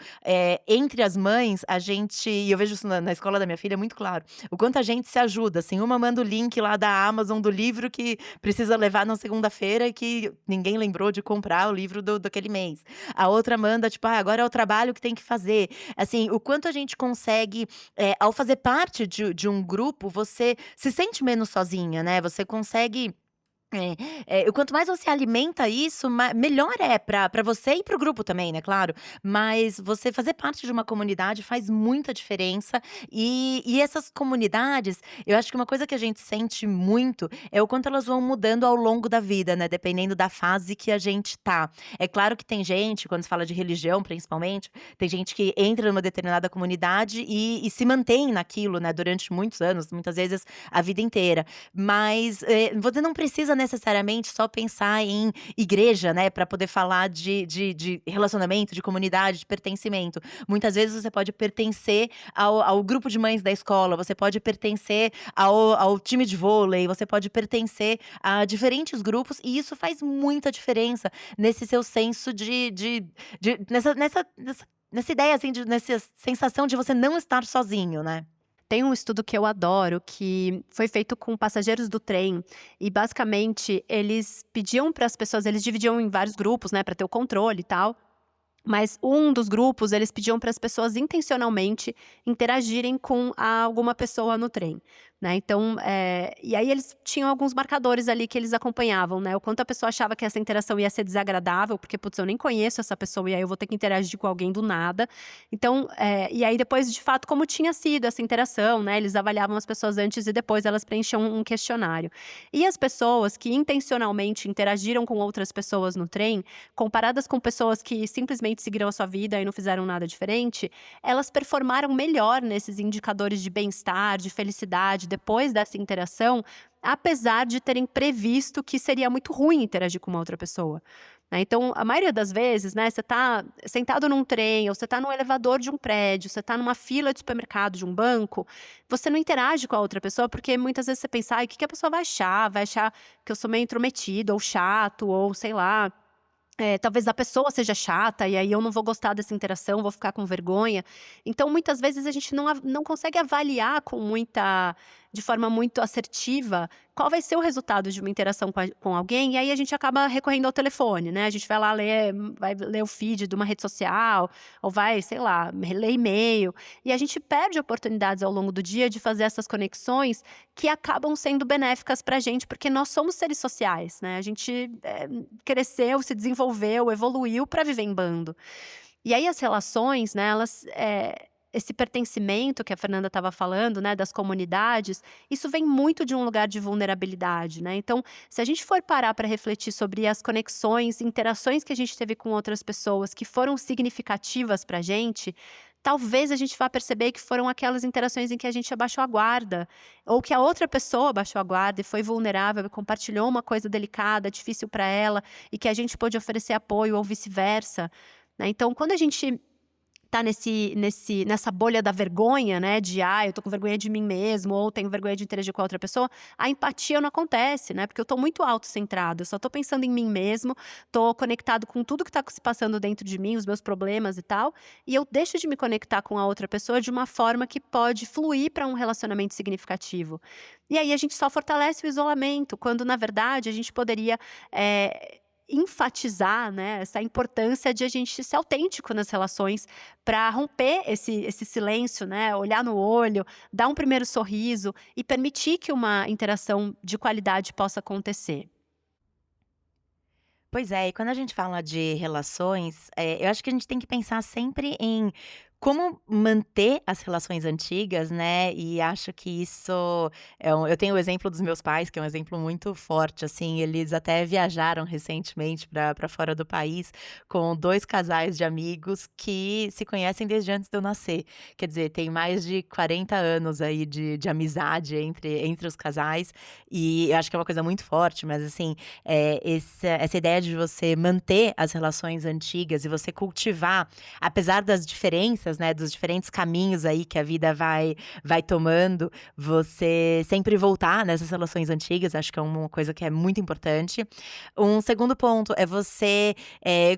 entre as mães, a gente e eu vejo isso na escola da minha filha muito claro, o quanto a gente se ajuda, assim, uma manda o link lá da Amazon do livro que precisa levar na segunda-feira e que ninguém lembrou de comprar o livro daquele mês. A outra manda, tipo: "Ah, agora é o trabalho que tem que fazer". Assim, o quanto a gente consegue, ao fazer parte de um grupo, você se sente menos sozinha, né, você consegue o quanto mais você alimenta isso, melhor é pra você e para o grupo também, né, claro. Mas você fazer parte de uma comunidade faz muita diferença, e essas comunidades, eu acho que uma coisa que a gente sente muito, é o quanto elas vão mudando ao longo da vida, né, dependendo da fase que a gente tá. É claro que tem gente, quando se fala de religião principalmente, tem gente que entra numa determinada comunidade e se mantém naquilo, né, durante muitos anos, muitas vezes a vida inteira. Mas, você não precisa necessariamente só pensar em igreja, né, para poder falar de relacionamento, de comunidade, de pertencimento. Muitas vezes você pode pertencer ao grupo de mães da escola, você pode pertencer ao time de vôlei, você pode pertencer a diferentes grupos, e isso faz muita diferença nesse seu senso de nessa ideia, assim, nessa sensação de você não estar sozinho, né. Tem um estudo que eu adoro, que foi feito com passageiros do trem e basicamente eles pediam para as pessoas, eles dividiam em vários grupos, né, para ter o controle e tal. Mas um dos grupos, eles pediam para as pessoas intencionalmente interagirem com alguma pessoa no trem, né, então, e aí eles tinham alguns marcadores ali que eles acompanhavam, né, o quanto a pessoa achava que essa interação ia ser desagradável, porque: "Putz, eu nem conheço essa pessoa e aí eu vou ter que interagir com alguém do nada". Então, e aí depois, de fato, como tinha sido essa interação, né, eles avaliavam as pessoas antes e depois, elas preenchiam um questionário. E as pessoas que intencionalmente interagiram com outras pessoas no trem, comparadas com pessoas que simplesmente seguiram a sua vida e não fizeram nada diferente, elas performaram melhor nesses indicadores de bem-estar, de felicidade, depois dessa interação, apesar de terem previsto que seria muito ruim interagir com uma outra pessoa, né. Então, a maioria das vezes, né, você tá sentado num trem ou você tá no elevador de um prédio, você tá numa fila de supermercado de um banco, você não interage com a outra pessoa, porque muitas vezes você pensa: "Ai, o que que a pessoa vai achar? Vai achar que eu sou meio intrometido ou chato ou sei lá, talvez a pessoa seja chata e aí eu não vou gostar dessa interação, vou ficar com vergonha". Então muitas vezes a gente não consegue avaliar de forma muito assertiva, qual vai ser o resultado de uma interação com alguém, e aí a gente acaba recorrendo ao telefone, né, a gente vai ler o feed de uma rede social, ou vai, sei lá, ler e-mail, e a gente perde oportunidades ao longo do dia de fazer essas conexões que acabam sendo benéficas pra gente, porque nós somos seres sociais, né, a gente, cresceu, se desenvolveu, evoluiu para viver em bando. E aí as relações, né, esse pertencimento que a Fernanda estava falando, né, das comunidades, isso vem muito de um lugar de vulnerabilidade, né. Então, se a gente for parar para refletir sobre as conexões, interações que a gente teve com outras pessoas que foram significativas pra gente, talvez a gente vá perceber que foram aquelas interações em que a gente abaixou a guarda, ou que a outra pessoa abaixou a guarda e foi vulnerável e compartilhou uma coisa delicada, difícil para ela, e que a gente pôde oferecer apoio ou vice-versa, né. Então, quando a gente tá nessa bolha da vergonha, né, de: "Ah, eu tô com vergonha de mim mesmo", ou "Tenho vergonha de interagir com a outra pessoa", a empatia não acontece, né, porque eu tô muito autocentrado, eu só tô pensando em mim mesmo, tô conectado com tudo que tá se passando dentro de mim, os meus problemas e tal, e eu deixo de me conectar com a outra pessoa de uma forma que pode fluir para um relacionamento significativo. E aí a gente só fortalece o isolamento, quando na verdade a gente poderia, enfatizar, né, essa importância de a gente ser autêntico nas relações, para romper esse silêncio, né, olhar no olho, dar um primeiro sorriso e permitir que uma interação de qualidade possa acontecer. Pois é, e quando a gente fala de relações, eu acho que a gente tem que pensar sempre em como manter as relações antigas, né, e acho que isso eu tenho o exemplo dos meus pais, que é um exemplo muito forte, assim, eles até viajaram recentemente para fora do país, com 2 casais de amigos que se conhecem desde antes de eu nascer. Quer dizer, tem mais de 40 anos aí de amizade entre os casais, e eu acho que é uma coisa muito forte, mas assim, essa ideia de você manter as relações antigas e você cultivar, apesar das diferenças, né, dos diferentes caminhos aí que a vida vai tomando, você sempre voltar nessas relações antigas, acho que é uma coisa que é muito importante. Um segundo ponto é você,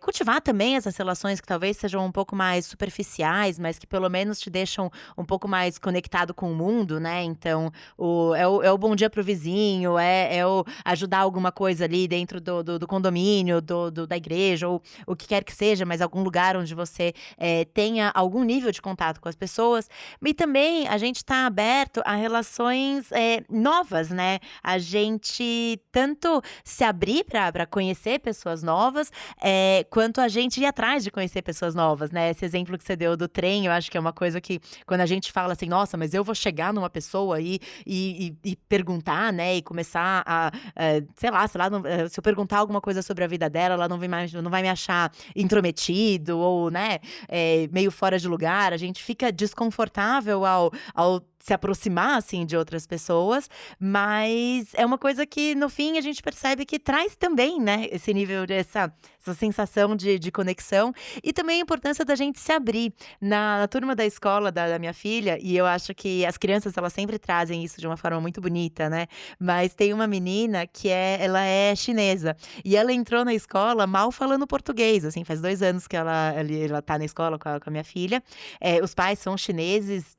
cultivar também essas relações que talvez sejam um pouco mais superficiais, mas que pelo menos te deixam um pouco mais conectado com o mundo, né, então o bom dia para o vizinho, é o ajudar alguma coisa ali dentro do condomínio, da igreja ou o que quer que seja, mas algum lugar onde você, tenha algum nível de contato com as pessoas. E também a gente está aberto a relações, novas, né. A gente tanto se abrir para conhecer pessoas novas, quanto a gente ir atrás de conhecer pessoas novas, né. Esse exemplo que você deu do trem, eu acho que é uma coisa que quando a gente fala assim: "Nossa, mas eu vou chegar numa pessoa e perguntar, né, e começar a, sei lá, não se eu perguntar alguma coisa sobre a vida dela, ela não vai me achar intrometido ou, né, meio fora de lugar, a gente fica desconfortável ao se aproximar, assim, de outras pessoas, mas é uma coisa que no fim a gente percebe que traz também, né, esse nível de essa sensação de conexão e também a importância da gente se abrir. Na turma da escola da minha filha, e eu acho que as crianças elas sempre trazem isso de uma forma muito bonita, né, mas tem uma menina que ela é chinesa, e ela entrou na escola mal falando português, assim, faz 2 anos que ela tá na escola com a minha filha, os pais são chineses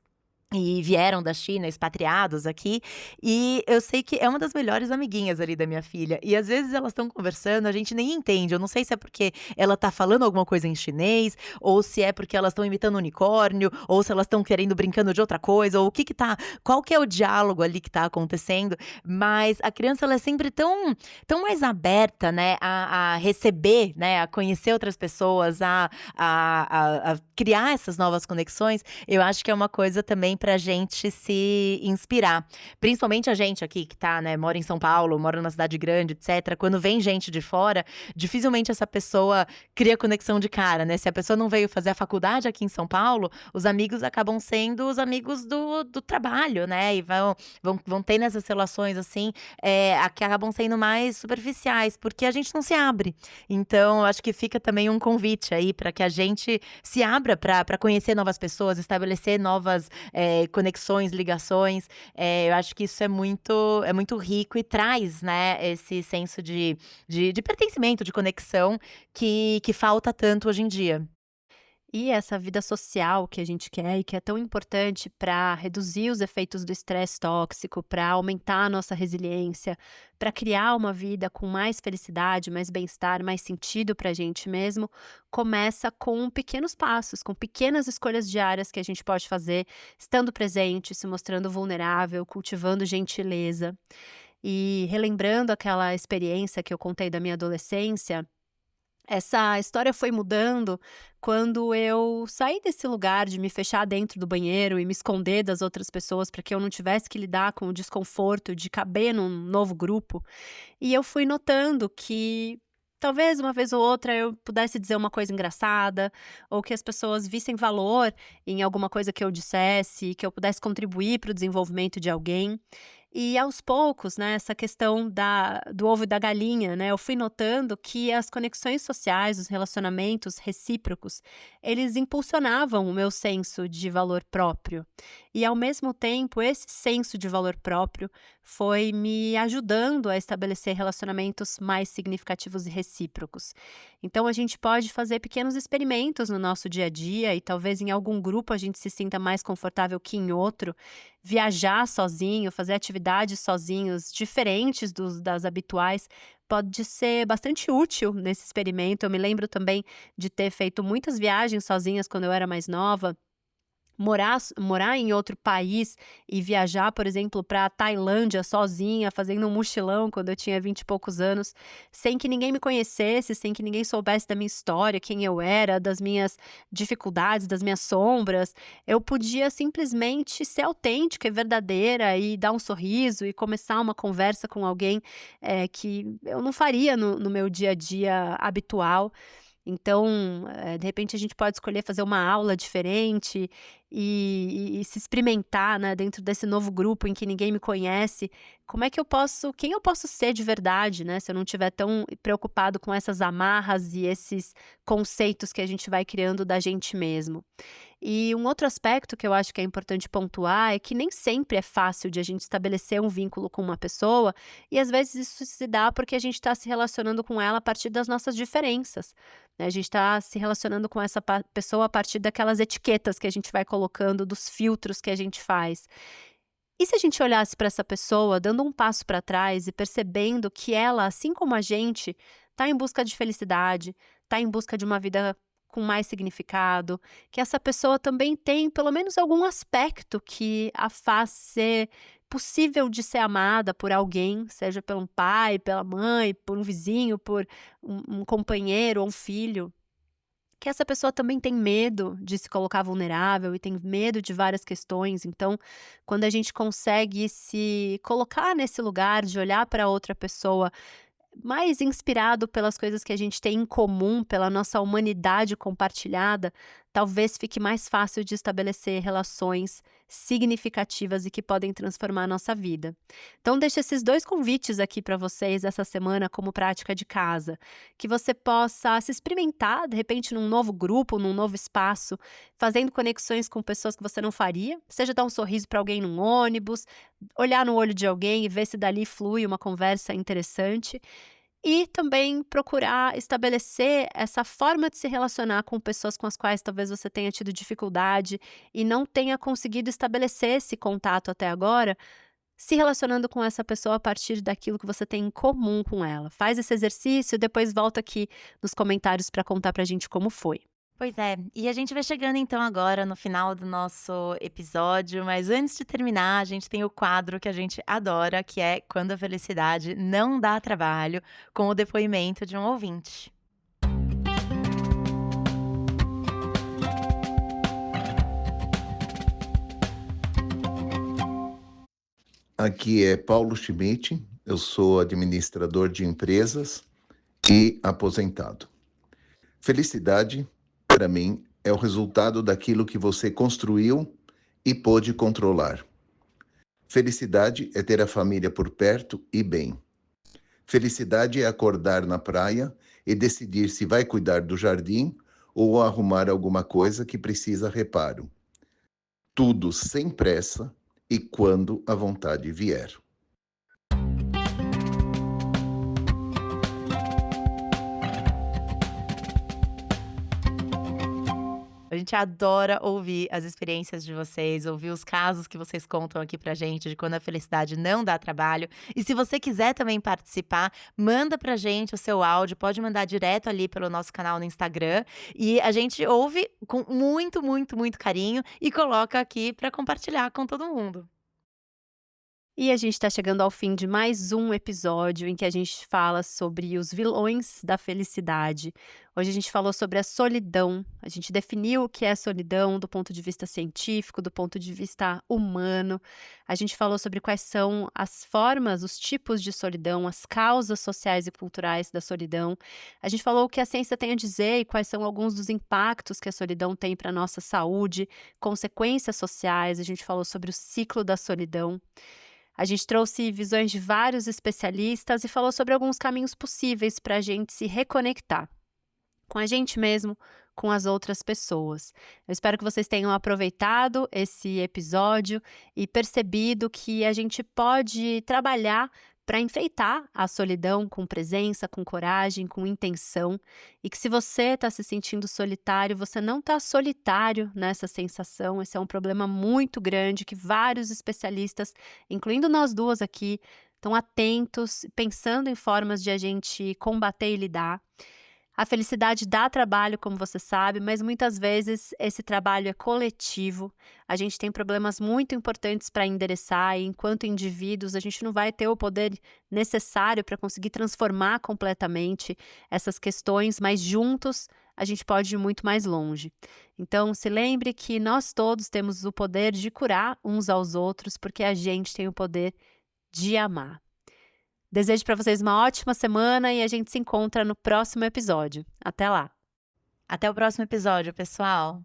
e vieram da China, expatriados aqui, e eu sei que é uma das melhores amiguinhas ali da minha filha. E às vezes elas estão conversando, a gente nem entende. Eu não sei se é porque ela tá falando alguma coisa em chinês, ou se é porque elas estão imitando um unicórnio, ou se elas estão querendo brincando de outra coisa, ou qual que é o diálogo ali que tá acontecendo. Mas a criança ela é sempre tão mais aberta, né, a receber, né, a conhecer outras pessoas, a criar essas novas conexões. Eu acho que é uma coisa também pra gente se inspirar. Principalmente a gente aqui que tá, né, mora em São Paulo, mora numa cidade grande, etcétera. Quando vem gente de fora, dificilmente essa pessoa cria conexão de cara, né. Se a pessoa não veio fazer a faculdade aqui em São Paulo, os amigos acabam sendo os amigos do trabalho, né, e vão tendo essas relações, assim, que acabam sendo mais superficiais, porque a gente não se abre. Então eu acho que fica também um convite aí para que a gente se abra para conhecer novas pessoas, estabelecer novas, conexões, ligações. Eu acho que isso é muito rico e traz, né, esse senso de pertencimento, de conexão que falta tanto hoje em dia. E essa vida social que a gente quer e que é tão importante para reduzir os efeitos do estresse tóxico, para aumentar a nossa resiliência, para criar uma vida com mais felicidade, mais bem-estar, mais sentido para a gente mesmo, começa com pequenos passos, com pequenas escolhas diárias que a gente pode fazer, estando presente, se mostrando vulnerável, cultivando gentileza. E relembrando aquela experiência que eu contei da minha adolescência, essa história foi mudando quando eu saí desse lugar de me fechar dentro do banheiro e me esconder das outras pessoas para que eu não tivesse que lidar com o desconforto de caber num novo grupo. E eu fui notando que talvez uma vez ou outra eu pudesse dizer uma coisa engraçada, ou que as pessoas vissem valor em alguma coisa que eu dissesse, que eu pudesse contribuir para o desenvolvimento de alguém. E aos poucos, né, essa questão do ovo e da galinha, né, eu fui notando que as conexões sociais, os relacionamentos recíprocos, eles impulsionavam o meu senso de valor próprio. E ao mesmo tempo, esse senso de valor próprio foi me ajudando a estabelecer relacionamentos mais significativos e recíprocos. Então a gente pode fazer pequenos experimentos no nosso dia a dia e talvez em algum grupo a gente se sinta mais confortável que em outro, viajar sozinho, fazer atividades sozinhos diferentes das habituais, pode ser bastante útil nesse experimento. Eu me lembro também de ter feito muitas viagens sozinhas quando eu era mais nova, Morar em outro país e viajar, por exemplo, para a Tailândia sozinha, fazendo um mochilão quando eu tinha 20 e poucos anos, sem que ninguém me conhecesse, sem que ninguém soubesse da minha história, quem eu era, das minhas dificuldades, das minhas sombras. Eu podia simplesmente ser autêntica e verdadeira e dar um sorriso e começar uma conversa com alguém, que eu não faria no meu dia a dia habitual. Então, de repente a gente pode escolher fazer uma aula diferente e se experimentar, né, dentro desse novo grupo em que ninguém me conhece. Como é que eu posso quem eu posso ser de verdade, né, se eu não estiver tão preocupado com essas amarras e esses conceitos que a gente vai criando da gente mesmo. E um outro aspecto que eu acho que é importante pontuar é que nem sempre é fácil de a gente estabelecer um vínculo com uma pessoa, e às vezes isso se dá porque a gente está se relacionando com ela a partir das nossas diferenças, né? A gente está se relacionando com essa pessoa a partir daquelas etiquetas que a gente vai colocando, dos filtros que a gente faz. E se a gente olhasse para essa pessoa dando um passo para trás e percebendo que ela, assim como a gente, está em busca de felicidade, está em busca de uma vida com mais significado, que essa pessoa também tem pelo menos algum aspecto que a faz ser possível de ser amada por alguém, seja por um pai, pela mãe, por um vizinho, por um companheiro ou um filho. Que essa pessoa também tem medo de se colocar vulnerável e tem medo de várias questões, então, quando a gente consegue se colocar nesse lugar de olhar para outra pessoa mais inspirado pelas coisas que a gente tem em comum, pela nossa humanidade compartilhada, talvez fique mais fácil de estabelecer relações significativas e que podem transformar a nossa vida. Então, deixo esses dois convites aqui para vocês essa semana como prática de casa, que você possa se experimentar, de repente, num novo grupo, num novo espaço, fazendo conexões com pessoas que você não faria, seja dar um sorriso para alguém num ônibus, olhar no olho de alguém e ver se dali flui uma conversa interessante. E também procurar estabelecer essa forma de se relacionar com pessoas com as quais talvez você tenha tido dificuldade e não tenha conseguido estabelecer esse contato até agora, se relacionando com essa pessoa a partir daquilo que você tem em comum com ela. Faz esse exercício e depois volta aqui nos comentários para contar pra gente como foi. Pois é, e a gente vai chegando então agora no final do nosso episódio, mas antes de terminar, a gente tem o quadro que a gente adora, que é Quando a Felicidade Não Dá Trabalho, com o depoimento de um ouvinte. Aqui é Paulo Schmidt, eu sou administrador de empresas e aposentado. Felicidade, para mim, é o resultado daquilo que você construiu e pôde controlar. Felicidade é ter a família por perto e bem. Felicidade é acordar na praia e decidir se vai cuidar do jardim ou arrumar alguma coisa que precisa reparo. Tudo sem pressa e quando a vontade vier. A gente adora ouvir as experiências de vocês, ouvir os casos que vocês contam aqui pra gente de quando a felicidade não dá trabalho. E se você quiser também participar, manda pra gente o seu áudio, pode mandar direto ali pelo nosso canal no Instagram e a gente ouve com muito, muito, muito carinho e coloca aqui pra compartilhar com todo mundo. E a gente está chegando ao fim de mais um episódio em que a gente fala sobre os vilões da felicidade. Hoje a gente falou sobre a solidão. A gente definiu o que é solidão do ponto de vista científico, do ponto de vista humano. A gente falou sobre quais são as formas, os tipos de solidão, as causas sociais e culturais da solidão. A gente falou o que a ciência tem a dizer e quais são alguns dos impactos que a solidão tem para a nossa saúde, consequências sociais. A gente falou sobre o ciclo da solidão. A gente trouxe visões de vários especialistas e falou sobre alguns caminhos possíveis para a gente se reconectar com a gente mesmo, com as outras pessoas. Eu espero que vocês tenham aproveitado esse episódio e percebido que a gente pode trabalhar para enfrentar a solidão com presença, com coragem, com intenção, e que se você está se sentindo solitário, você não está solitário nessa sensação. Esse é um problema muito grande que vários especialistas, incluindo nós duas aqui, estão atentos, pensando em formas de a gente combater e lidar. A felicidade dá trabalho, como você sabe, mas muitas vezes esse trabalho é coletivo. A gente tem problemas muito importantes para endereçar e, enquanto indivíduos, a gente não vai ter o poder necessário para conseguir transformar completamente essas questões, mas juntos a gente pode ir muito mais longe. Então, se lembre que nós todos temos o poder de curar uns aos outros, porque a gente tem o poder de amar. Desejo para vocês uma ótima semana e a gente se encontra no próximo episódio. Até lá! Até o próximo episódio, pessoal.